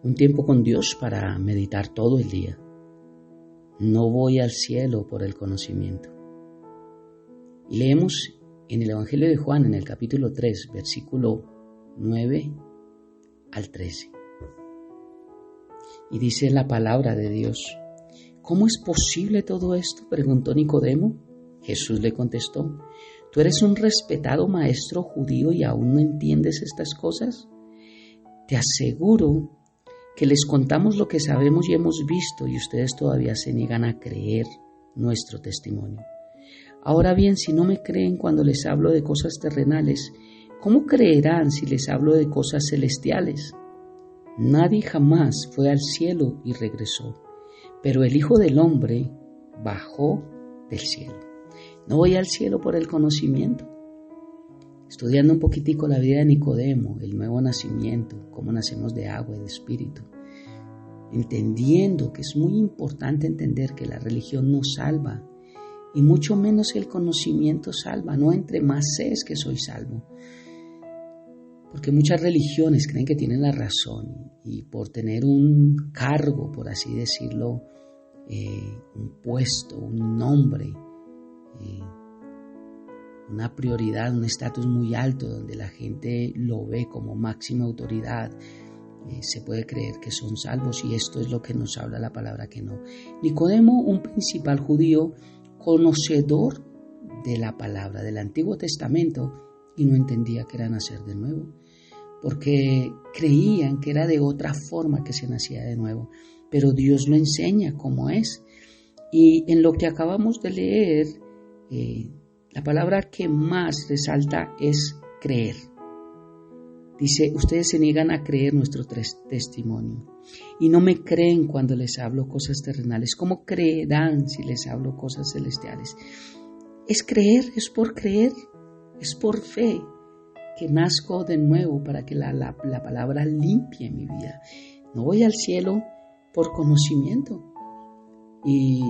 un tiempo con Dios para meditar todo el día. No voy al cielo por el conocimiento. Y leemos en el Evangelio de Juan, en el capítulo 3, versículo 9 al 13. Y dice la palabra de Dios: ¿Cómo es posible todo esto?, preguntó Nicodemo. Jesús le contestó: ¿Tú eres un respetado maestro judío y aún no entiendes estas cosas? Te aseguro que les contamos lo que sabemos y hemos visto, y ustedes todavía se niegan a creer nuestro testimonio. Ahora bien, si no me creen cuando les hablo de cosas terrenales, ¿cómo creerán si les hablo de cosas celestiales? Nadie jamás fue al cielo y regresó, pero el Hijo del Hombre bajó del cielo. No voy al cielo por el conocimiento. Estudiando un poquitico la vida de Nicodemo, el nuevo nacimiento, cómo nacemos de agua y de espíritu, entendiendo que es muy importante entender que la religión no salva, y mucho menos el conocimiento salva. No entre más sé que soy salvo. Porque muchas religiones creen que tienen la razón, y por tener un cargo, por así decirlo, un puesto, un nombre, una prioridad, un estatus muy alto donde la gente lo ve como máxima autoridad, se puede creer que son salvos, y esto es lo que nos habla la palabra que no. Nicodemo, un principal judío conocedor de la palabra del Antiguo Testamento, y no entendía que era nacer de nuevo, porque creían que era de otra forma que se nacía de nuevo, pero Dios lo enseña cómo es. Y en lo que acabamos de leer, la palabra que más resalta es creer. Dice: ustedes se niegan a creer nuestro testimonio y no me creen cuando les hablo cosas terrenales. ¿Cómo creerán si les hablo cosas celestiales? Es creer, es por fe que nazco de nuevo para que la palabra limpie mi vida. No voy al cielo por conocimiento. Y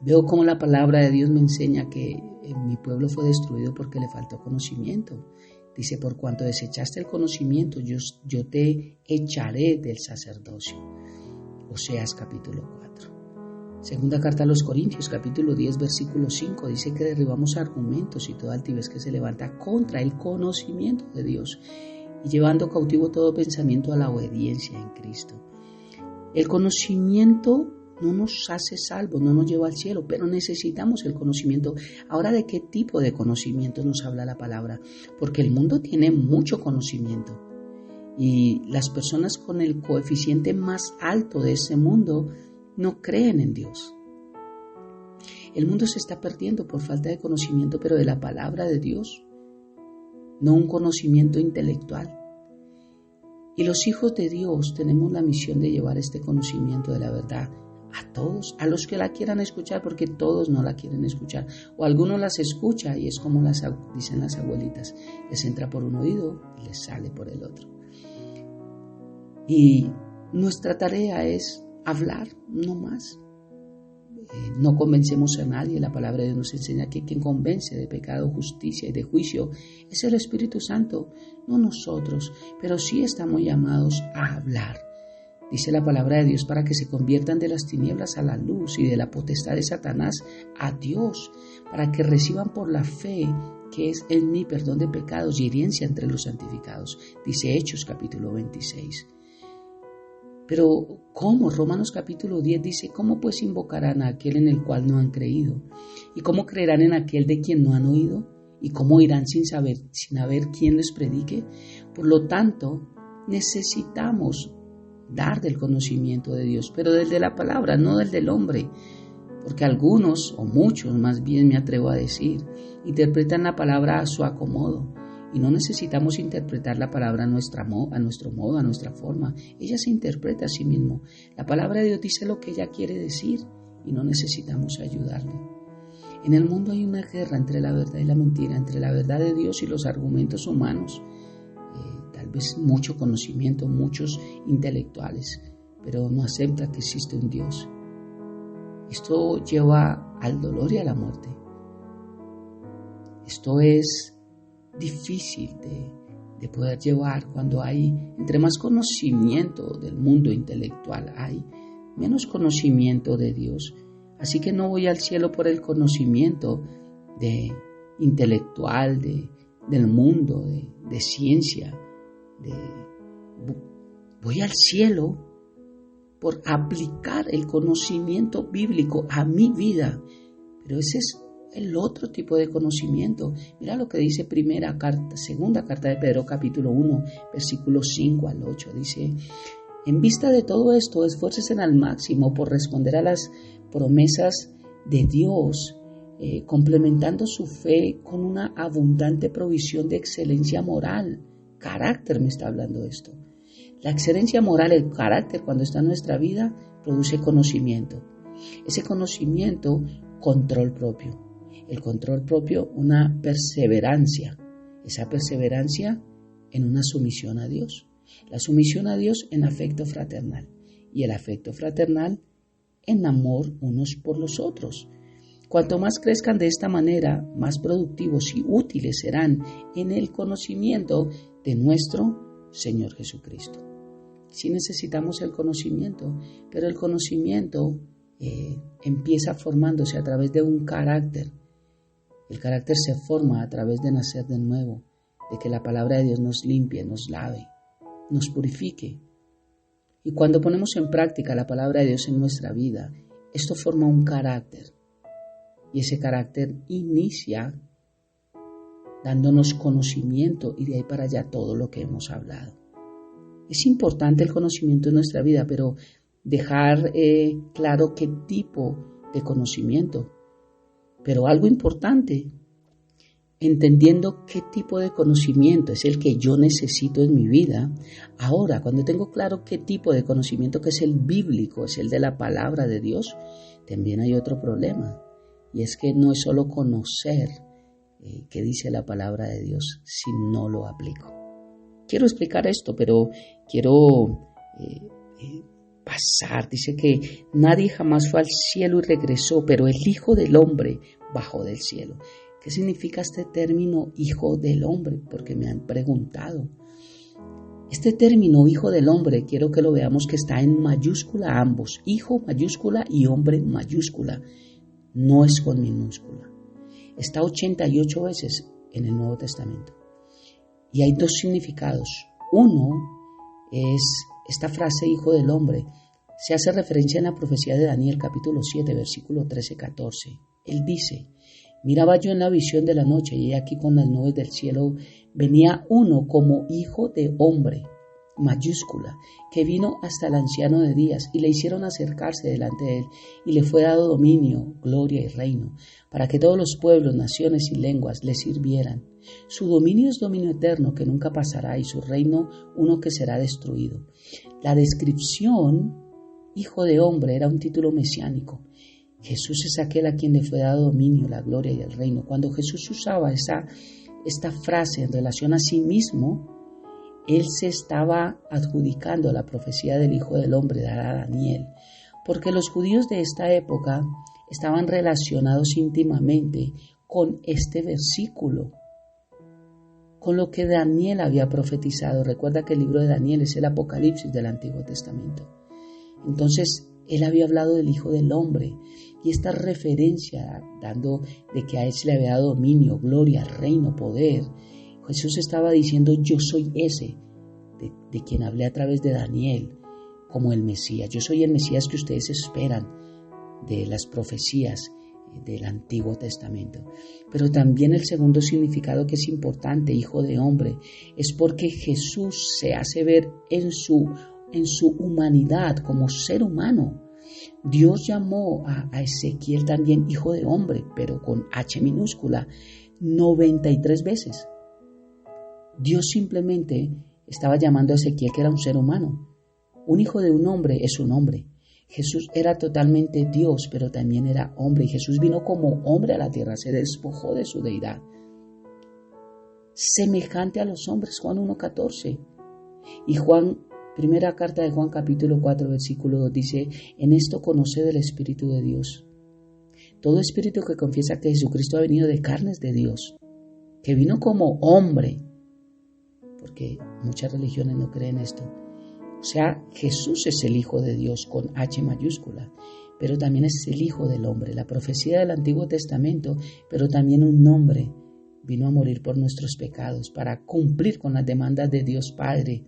veo cómo la palabra de Dios me enseña que mi pueblo fue destruido porque le faltó conocimiento. Dice: por cuanto desechaste el conocimiento, yo te echaré del sacerdocio. Oseas capítulo 4. Segunda carta a los Corintios, capítulo 10, versículo 5, dice que derribamos argumentos y toda altivez que se levanta contra el conocimiento de Dios, y llevando cautivo todo pensamiento a la obediencia en Cristo. El conocimiento no nos hace salvos, no nos lleva al cielo, pero necesitamos el conocimiento. Ahora, ¿de qué tipo de conocimiento nos habla la palabra? Porque el mundo tiene mucho conocimiento, y las personas con el coeficiente más alto de ese mundo no creen en Dios. El mundo se está perdiendo por falta de conocimiento, pero de la palabra de Dios, no un conocimiento intelectual. Y los hijos de Dios tenemos la misión de llevar este conocimiento de la verdad a todos, a los que la quieran escuchar, porque todos no la quieren escuchar, o algunos las escucha y es como dicen las abuelitas: les entra por un oído y les sale por el otro. Y nuestra tarea es hablar, no más. No convencemos a nadie. La palabra de Dios nos enseña que quien convence de pecado, justicia y de juicio es el Espíritu Santo, no nosotros, pero sí estamos llamados a hablar. Dice la palabra de Dios: para que se conviertan de las tinieblas a la luz y de la potestad de Satanás a Dios, para que reciban por la fe que es en mí perdón de pecados y herencia entre los santificados. Dice Hechos capítulo 26. Pero ¿cómo? Romanos capítulo 10 dice: ¿cómo pues invocarán a aquel en el cual no han creído? ¿Y cómo creerán en aquel de quien no han oído? ¿Y cómo irán sin haber quien les predique? Por lo tanto, necesitamos dar del conocimiento de Dios, pero del de la palabra, no del del hombre. Porque algunos, o muchos más bien me atrevo a decir, interpretan la palabra a su acomodo. Y no necesitamos interpretar la palabra a nuestro modo, a nuestra forma. Ella se interpreta a sí misma. La palabra de Dios dice lo que ella quiere decir y no necesitamos ayudarle. En el mundo hay una guerra entre la verdad y la mentira, entre la verdad de Dios y los argumentos humanos. Tal vez mucho conocimiento, muchos intelectuales, pero no acepta que existe un Dios. Esto lleva al dolor y a la muerte. Esto es difícil de poder llevar cuando hay, entre más conocimiento del mundo intelectual hay, menos conocimiento de Dios. Así que no voy al cielo por el conocimiento intelectual del mundo, de ciencia. Voy al cielo por aplicar el conocimiento bíblico a mi vida. Pero ese es el otro tipo de conocimiento. Mira lo que dice segunda carta de Pedro, capítulo 1, versículos 5 al 8. Dice: en vista de todo esto, esfuércense al máximo por responder a las promesas de Dios, complementando su fe con una abundante provisión de excelencia moral. Carácter me está hablando esto. La excelencia moral, el carácter, cuando está en nuestra vida, produce conocimiento. Ese conocimiento, control propio. El control propio, una perseverancia. Esa perseverancia en una sumisión a Dios. La sumisión a Dios en afecto fraternal. Y el afecto fraternal en amor unos por los otros. Cuanto más crezcan de esta manera, más productivos y útiles serán en el conocimiento de nuestro Señor Jesucristo. Sí necesitamos el conocimiento, pero el conocimiento empieza formándose a través de un carácter. El carácter se forma a través de nacer de nuevo, de que la palabra de Dios nos limpie, nos lave, nos purifique. Y cuando ponemos en práctica la palabra de Dios en nuestra vida, esto forma un carácter. Y ese carácter inicia dándonos conocimiento y de ahí para allá todo lo que hemos hablado. Es importante el conocimiento en nuestra vida, pero dejar claro qué tipo de conocimiento. Pero algo importante, entendiendo qué tipo de conocimiento es el que yo necesito en mi vida. Ahora, cuando tengo claro qué tipo de conocimiento que es el bíblico, es el de la palabra de Dios, también hay otro problema. Y es que no es solo conocer qué dice la palabra de Dios, si no lo aplico. Quiero explicar esto, pero quiero pasar. Dice que nadie jamás fue al cielo y regresó, pero el Hijo del Hombre bajó del cielo. ¿Qué significa este término Hijo del Hombre? Porque me han preguntado. Este término Hijo del Hombre, quiero que lo veamos que está en mayúscula ambos. Hijo mayúscula y hombre mayúscula. No es con minúscula. Está 88 veces en el Nuevo Testamento. Y hay dos significados. Uno es esta frase Hijo del Hombre. Se hace referencia en la profecía de Daniel capítulo 7 versículo 13-14. Él dice: miraba yo en la visión de la noche y aquí con las nubes del cielo venía uno como hijo de hombre, mayúscula, que vino hasta el anciano de días y le hicieron acercarse delante de él y le fue dado dominio, gloria y reino, para que todos los pueblos, naciones y lenguas le sirvieran. Su dominio es dominio eterno que nunca pasará y su reino uno que será destruido. La descripción Hijo de Hombre era un título mesiánico. Jesús es aquel a quien le fue dado dominio, la gloria y el reino. Cuando Jesús usaba esta frase en relación a sí mismo, Él se estaba adjudicando la profecía del Hijo del Hombre dada a Daniel, porque los judíos de esta época estaban relacionados íntimamente con este versículo, con lo que Daniel había profetizado. Recuerda que el libro de Daniel es el Apocalipsis del Antiguo Testamento. Entonces, Él había hablado del Hijo del Hombre y esta referencia dando de que a Él se le había dado dominio, gloria, reino, poder. Jesús estaba diciendo: yo soy ese de quien hablé a través de Daniel como el Mesías. Yo soy el Mesías que ustedes esperan de las profecías del Antiguo Testamento. Pero también el segundo significado que es importante, Hijo de Hombre, es porque Jesús se hace ver en su humanidad como ser humano. Dios llamó a Ezequiel también Hijo de Hombre, pero con H minúscula, 93 veces. Dios simplemente estaba llamando a Ezequiel que era un ser humano. Un hijo de un hombre es un hombre. Jesús era totalmente Dios, pero también era hombre. Y Jesús vino como hombre a la tierra, se despojó de su deidad. Semejante a los hombres, Juan 1:14. Y primera carta de Juan capítulo 4 versículo 2 dice: en esto conoced el Espíritu de Dios. Todo espíritu que confiesa que Jesucristo ha venido de carnes de Dios, que vino como hombre, porque muchas religiones no creen esto. O sea, Jesús es el Hijo de Dios con H mayúscula, pero también es el Hijo del Hombre, la profecía del Antiguo Testamento, pero también un hombre vino a morir por nuestros pecados, para cumplir con las demandas de Dios Padre,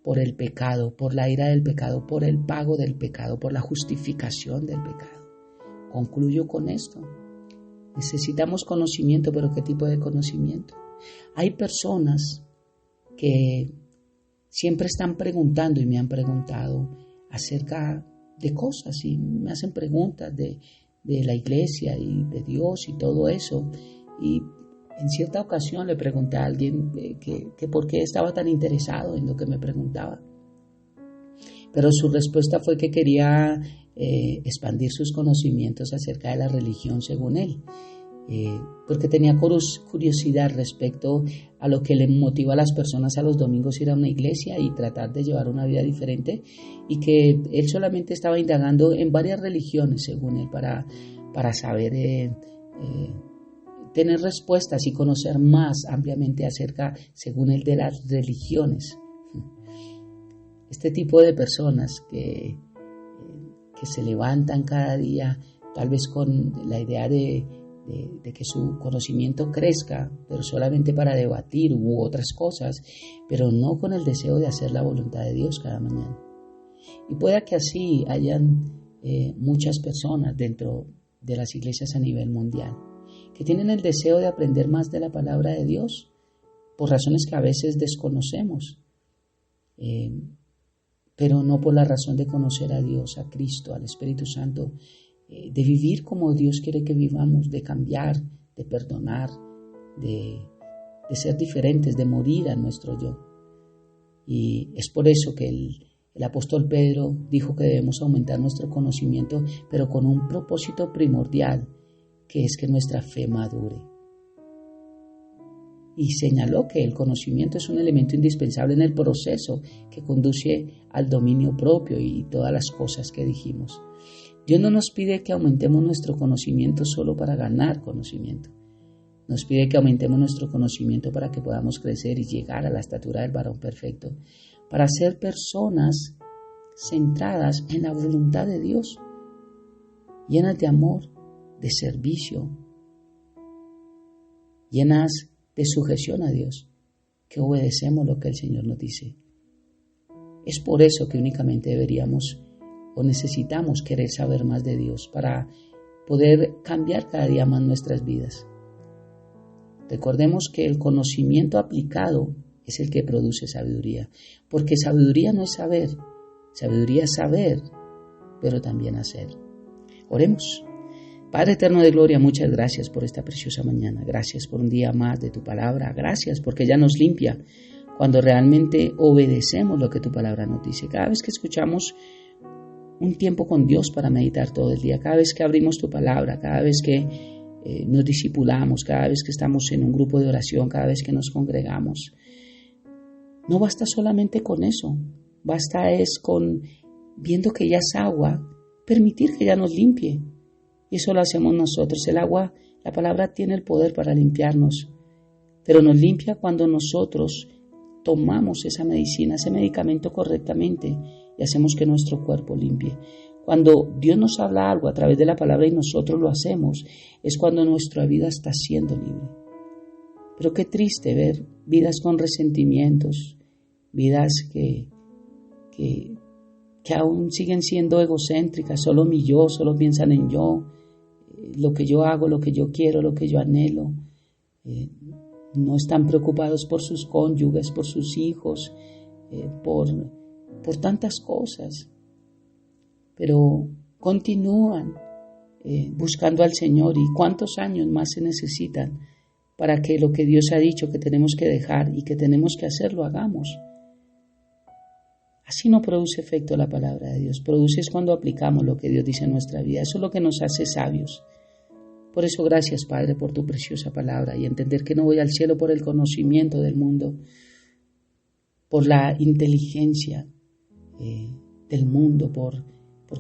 por el pecado, por la ira del pecado, por el pago del pecado, por la justificación del pecado. Concluyo con esto. Necesitamos conocimiento, pero ¿qué tipo de conocimiento? Hay personas que siempre están preguntando y me han preguntado acerca de cosas y me hacen preguntas de la iglesia y de Dios y todo eso. Y en cierta ocasión le pregunté a alguien que por qué estaba tan interesado en lo que me preguntaba. Pero su respuesta fue que quería expandir sus conocimientos acerca de la religión según él. Porque tenía curiosidad respecto a lo que le motiva a las personas a los domingos ir a una iglesia y tratar de llevar una vida diferente, y que él solamente estaba indagando en varias religiones según él para saber tener respuestas y conocer más ampliamente acerca, según él, de las religiones. Este tipo de personas que se levantan cada día tal vez con la idea de que su conocimiento crezca, pero solamente para debatir u otras cosas, pero no con el deseo de hacer la voluntad de Dios cada mañana. Y pueda que así hayan muchas personas dentro de las iglesias a nivel mundial que tienen el deseo de aprender más de la palabra de Dios por razones que a veces desconocemos, pero no por la razón de conocer a Dios, a Cristo, al Espíritu Santo, de vivir como Dios quiere que vivamos, de cambiar, de perdonar, de ser diferentes, de morir a nuestro yo. Y es por eso que el apóstol Pedro dijo que debemos aumentar nuestro conocimiento, pero con un propósito primordial, que es que nuestra fe madure. Y señaló que el conocimiento es un elemento indispensable en el proceso que conduce al dominio propio y todas las cosas que dijimos. Dios no nos pide que aumentemos nuestro conocimiento solo para ganar conocimiento. Nos pide que aumentemos nuestro conocimiento para que podamos crecer y llegar a la estatura del varón perfecto, para ser personas centradas en la voluntad de Dios, llenas de amor, de servicio, llenas de sujeción a Dios, que obedecemos lo que el Señor nos dice. Es por eso que únicamente deberíamos o necesitamos querer saber más de Dios para poder cambiar cada día más nuestras vidas. Recordemos que el conocimiento aplicado es el que produce sabiduría, porque sabiduría no es saber, sabiduría es saber, pero también hacer. Oremos. Padre eterno de gloria, muchas gracias por esta preciosa mañana. Gracias por un día más de tu palabra. Gracias porque ella nos limpia cuando realmente obedecemos lo que tu palabra nos dice. Cada vez que escuchamos un tiempo con Dios para meditar todo el día, cada vez que abrimos tu palabra, cada vez que nos discipulamos, cada vez que estamos en un grupo de oración, cada vez que nos congregamos, no basta solamente con eso. Basta es con, viendo que ya es agua, permitir que ella nos limpie. Y eso lo hacemos nosotros. El agua, la palabra tiene el poder para limpiarnos, pero nos limpia cuando nosotros tomamos esa medicina, ese medicamento correctamente y hacemos que nuestro cuerpo limpie. Cuando Dios nos habla algo a través de la palabra y nosotros lo hacemos, es cuando nuestra vida está siendo libre. Pero qué triste ver vidas con resentimientos, vidas que aún siguen siendo egocéntricas, solo mi yo, solo piensan en yo, lo que yo hago, lo que yo quiero, lo que yo anhelo. No están preocupados por sus cónyuges, por sus hijos, por tantas cosas, pero continúan buscando al Señor. ¿Y cuántos años más se necesitan para que lo que Dios ha dicho que tenemos que dejar y que tenemos que hacer, lo hagamos? Así no produce efecto la palabra de Dios. Produce es cuando aplicamos lo que Dios dice en nuestra vida. Eso es lo que nos hace sabios. Por eso gracias, Padre, por tu preciosa palabra, y entender que no voy al cielo por el conocimiento del mundo, por la inteligencia del mundo, por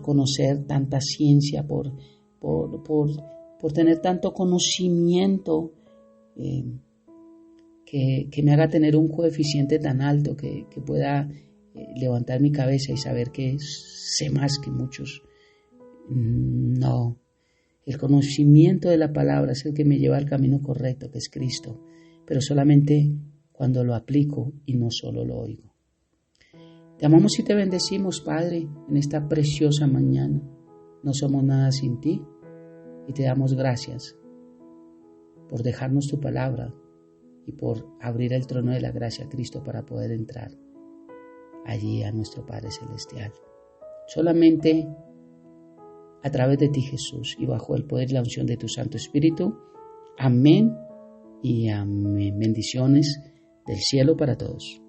conocer tanta ciencia, por tener tanto conocimiento, que que me haga tener un coeficiente tan alto que pueda levantar mi cabeza y saber que sé más que muchos. No, el conocimiento de la palabra es el que me lleva al camino correcto, que es Cristo, pero solamente cuando lo aplico y no solo lo oigo. Te amamos y te bendecimos, Padre, en esta preciosa mañana. No somos nada sin ti y te damos gracias por dejarnos tu palabra y por abrir el trono de la gracia a Cristo para poder entrar allí a nuestro Padre Celestial. Solamente a través de ti, Jesús, y bajo el poder y la unción de tu Santo Espíritu. Amén y amén. Bendiciones del cielo para todos.